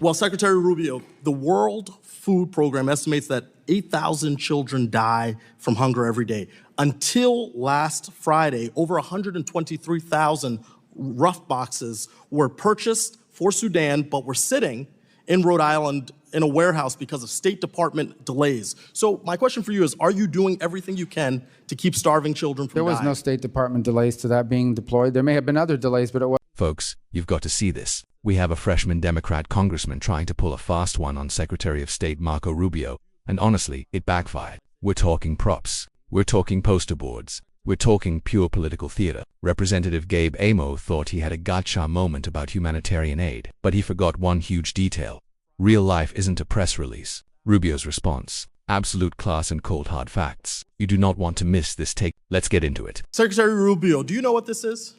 Well, Secretary Rubio, the World Food Program estimates that 8,000 children die from hunger every day. Until last Friday, over 123,000 rough boxes were purchased for Sudan, but were sitting in Rhode Island in a warehouse because of State Department delays. So my question for you is, are you doing everything you can to keep starving children from dying? There was no State Department delays to that being deployed. There may have been other delays, but it was. Folks, you've got to see this. We have a freshman Democrat congressman trying to pull a fast one on Secretary of State Marco Rubio, and honestly, it backfired. We're talking props. We're talking poster boards. We're talking pure political theater. Representative Gabe Amo thought he had a gotcha moment about humanitarian aid, but he forgot one huge detail. Real life isn't a press release. Rubio's response: absolute class and cold hard facts. You do not want to miss this take. Let's get into it. Secretary Rubio, do you know what this is?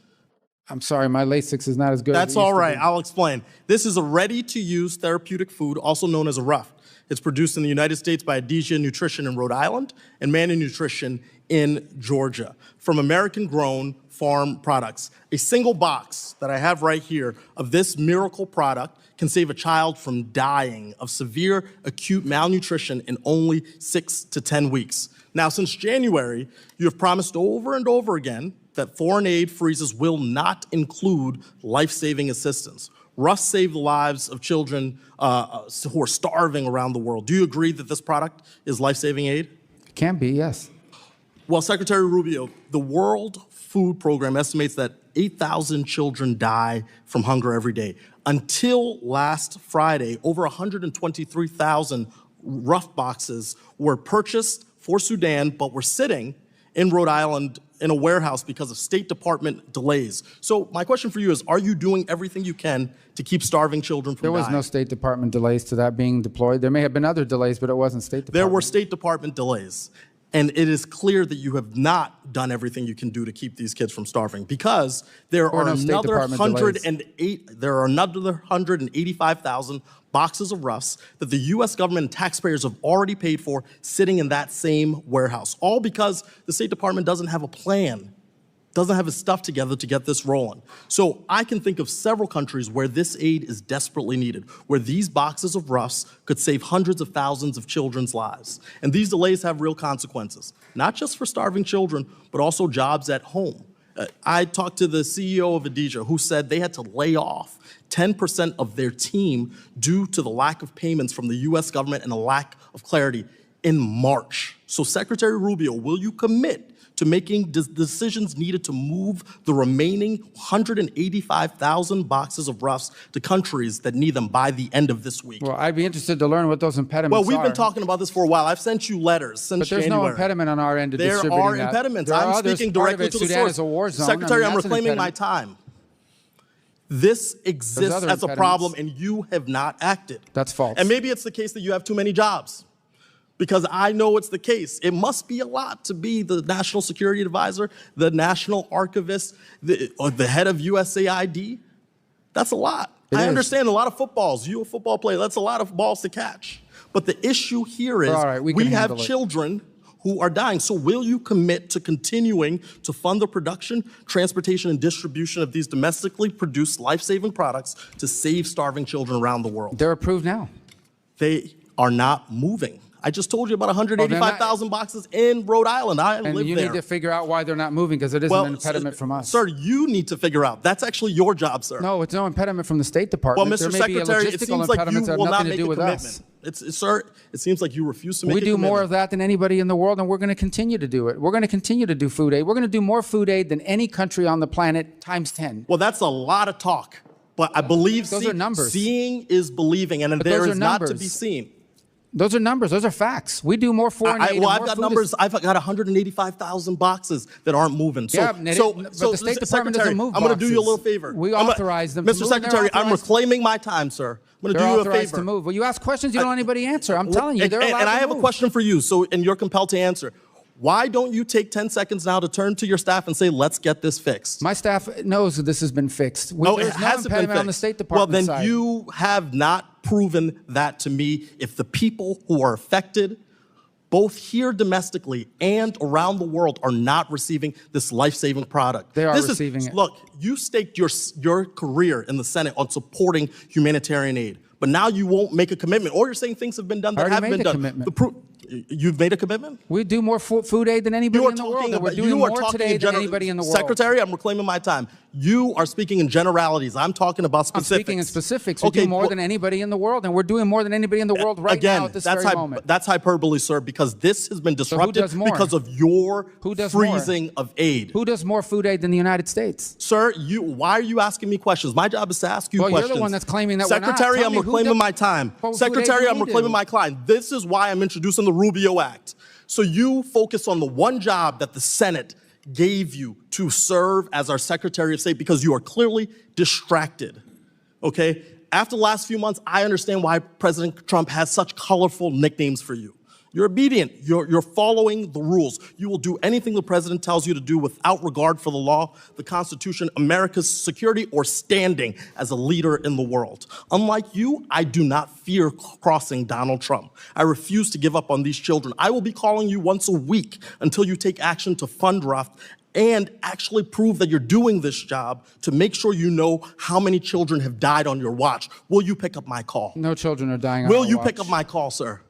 I'm sorry, my Lasix is not as good That's as it used all to right. be. I'll explain. This is a ready-to-use therapeutic food, also known as a rough. It's produced in the United States by Adesia Nutrition in Rhode Island and Manna Nutrition in Georgia from American-grown farm products. A single box that I have right here of this miracle product can save a child from dying of severe acute malnutrition in only 6 to 10 weeks. Now, since January, you have promised over and over again that foreign aid freezes will not include life-saving assistance. Russ saved the lives of children who are starving around the world. Do you agree that this product is life-saving aid? It can be, yes. Well, Secretary Rubio, the World Food Program estimates that 8,000 children die from hunger every day. Until last Friday, over 123,000 rough boxes were purchased for Sudan, but were sitting in Rhode Island in a warehouse because of State Department delays. So my question for you is, are you doing everything you can to keep starving children from dying? There was no State Department delays to that being deployed. There may have been other delays, but it wasn't State Department. There were State Department delays. And it is clear that you have not done everything you can do to keep these kids from starving, because there are another 185,000 boxes of Ruffs that the U.S. government and taxpayers have already paid for sitting in that same warehouse, all because the State Department doesn't have a plan, doesn't have its stuff together to get this rolling. So I can think of several countries where this aid is desperately needed, where these boxes of Ruffs could save hundreds of thousands of children's lives. And these delays have real consequences, not just for starving children, but also jobs at home. I talked to the CEO of Adesia, who said they had to lay off 10% of their team due to the lack of payments from the U.S. government and a lack of clarity in March. So Secretary Rubio, will you commit to making decisions needed to move the remaining 185,000 boxes of Ruffs to countries that need them by the end of this week? Well, I'd be interested to learn what those impediments are. Well, we've been talking about this for a while. I've sent you letters since January. But there's no impediment on our end to distributing that. There are impediments. I'm speaking directly to the source. Sudan is a war zone. Secretary, I'm reclaiming my time. This exists as a problem, and you have not acted. That's false. And maybe it's the case that you have too many jobs, because I know it's the case. It must be a lot to be the National Security Advisor, the National Archivist, or the head of USAID. That's a lot. I understand a lot of footballs. You a football player, that's a lot of balls to catch. But the issue here is we have children who are dying. So will you commit to continuing to fund the production, transportation, and distribution of these domestically produced life-saving products to save starving children around the world? They're approved now. They are not moving. I just told you about 185,000 boxes in Rhode Island. I live there. And you need to figure out why they're not moving, because it isn't an impediment from us. Sir, you need to figure out. That's actually your job, sir. No, it's no impediment from the State Department. Well, Mr. Secretary, it seems like you will not make a commitment. Sir, it seems like you refuse to make a commitment. We do more of that than anybody in the world, and we're going to continue to do it. We're going to continue to do food aid. We're going to do more food aid than any country on the planet times 10. Well, that's a lot of talk. But I believe those are numbers. Seeing is believing, and there is not to be seen. Those are numbers. Those are facts. We do more foreign aid. Well, I've got numbers. I've got 185,000 boxes that aren't moving. So, but the State Department doesn't move I'm going to do you a little favor. We authorize them to move. Mr. Secretary, I'm reclaiming my time, sir. I'm going to do you a favor. To move. Well, you ask questions you don't want anybody answer. I'm telling you, they're allowed to move. And I have a question for you, and you're compelled to answer. Why don't you take 10 seconds now to turn to your staff and say, let's get this fixed? My staff knows that this has been fixed. There's no impediment on the State Department side. Well, then you have not proven that to me. If the people who are affected, both here domestically and around the world, are not receiving this life-saving product. They are receiving it. Look, you staked your career in the Senate on supporting humanitarian aid. but now you won't make a commitment, or you're saying things have been done that already haven't made been the done. commitment. You've made a commitment? We do more food aid than anybody in the world, and we're doing more today than anybody in the world. Secretary, I'm reclaiming my time. You are speaking in generalities. I'm talking about specifics. I'm speaking in specifics. We do more than anybody in the world, and we're doing more than anybody in the world right now at this very moment. That's hyperbole, sir, because this has been disrupted because of your freezing of aid. Who does more food aid than the United States? Sir, why are you asking me questions? My job is to ask you questions. You're the one that's claiming that Secretary, I'm reclaiming my time. Secretary, I'm reclaiming my client. This is why I'm introducing the Rubio Act. So you focus on the one job that the Senate gave you to serve as our Secretary of State because you are clearly distracted, okay? After the last few months, I understand why President Trump has such colorful nicknames for you. You're obedient. You're following the rules. You will do anything the president tells you to do without regard for the law, the Constitution, America's security, or standing as a leader in the world. Unlike you, I do not fear crossing Donald Trump. I refuse to give up on these children. I will be calling you once a week until you take action to fund RUF and actually prove that you're doing this job to make sure you know how many children have died on your watch. Will you pick up my call? No children are dying on our watch. Will you pick up my call, sir?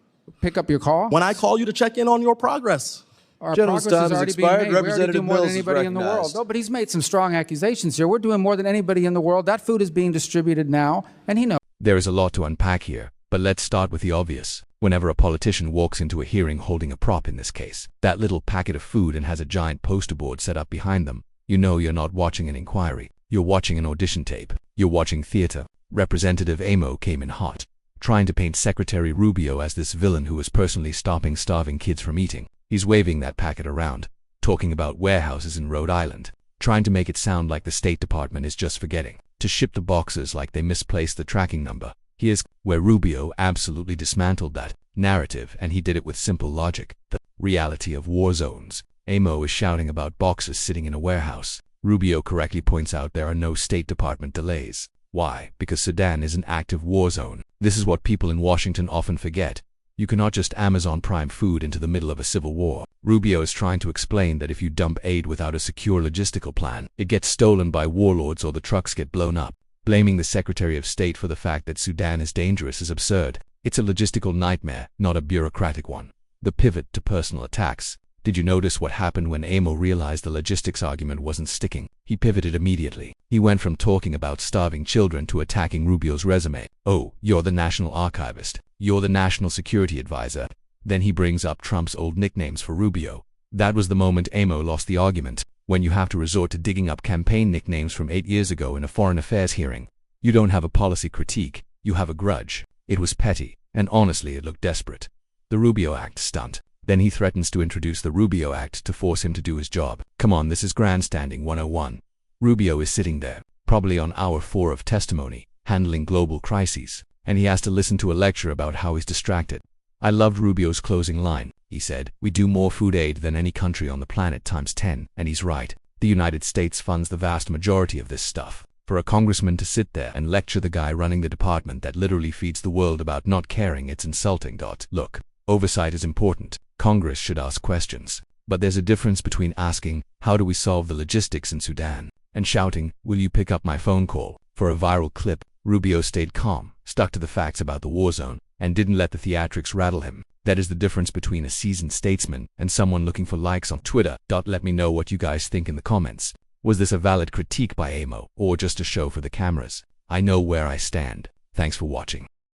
Pick up your call? When I call you to check in on your progress. Our progress is already being made. We already do more than anybody in the world. No, but he's made some strong accusations here. We're doing more than anybody in the world. That food is being distributed now, and he knows. There is a lot to unpack here, but let's start with the obvious. Whenever a politician walks into a hearing holding a prop in this case, that little packet of food and has a giant poster board set up behind them, you know you're not watching an inquiry. You're watching an audition tape. You're watching theater. Representative Amo came in hot, trying to paint Secretary Rubio as this villain who was personally stopping starving kids from eating. He's waving that packet around, talking about warehouses in Rhode Island, trying to make it sound like the State Department is just forgetting to ship the boxes like they misplaced the tracking number. Here's where Rubio absolutely dismantled that narrative, and he did it with simple logic. The reality of war zones. Amo is shouting about boxes sitting in a warehouse. Rubio correctly points out there are no State Department delays. Why? Because Sudan is an active war zone. This is what people in Washington often forget. You cannot just Amazon Prime food into the middle of a civil war. Rubio is trying to explain that if you dump aid without a secure logistical plan, it gets stolen by warlords or the trucks get blown up. Blaming the Secretary of State for the fact that Sudan is dangerous is absurd. It's a logistical nightmare, not a bureaucratic one. The pivot to personal attacks. Did you notice what happened when Amo realized the logistics argument wasn't sticking? He pivoted immediately. He went from talking about starving children to attacking Rubio's resume. Oh, you're the National Archivist. You're the National Security Advisor. Then he brings up Trump's old nicknames for Rubio. That was the moment Amo lost the argument. When you have to resort to digging up campaign nicknames from 8 years ago in a foreign affairs hearing, you don't have a policy critique, you have a grudge. It was petty, and honestly it looked desperate. The Rubio Act stunt. Then he threatens to introduce the Rubio Act to force him to do his job. Come on, this is grandstanding 101. Rubio is sitting there, probably on hour 4 of testimony, handling global crises, and he has to listen to a lecture about how he's distracted. I loved Rubio's closing line. He said, "We do more food aid than any country on the planet times 10, and he's right. The United States funds the vast majority of this stuff. For a congressman to sit there and lecture the guy running the department that literally feeds the world about not caring, it's insulting. Look, oversight is important. Congress should ask questions. But there's a difference between asking, how do we solve the logistics in Sudan, and shouting, will you pick up my phone call? For a viral clip, Rubio stayed calm, stuck to the facts about the war zone, and didn't let the theatrics rattle him. That is the difference between a seasoned statesman and someone looking for likes on Twitter. Let me know what you guys think in the comments. Was this a valid critique by Amo, or just a show for the cameras? I know where I stand. Thanks for watching.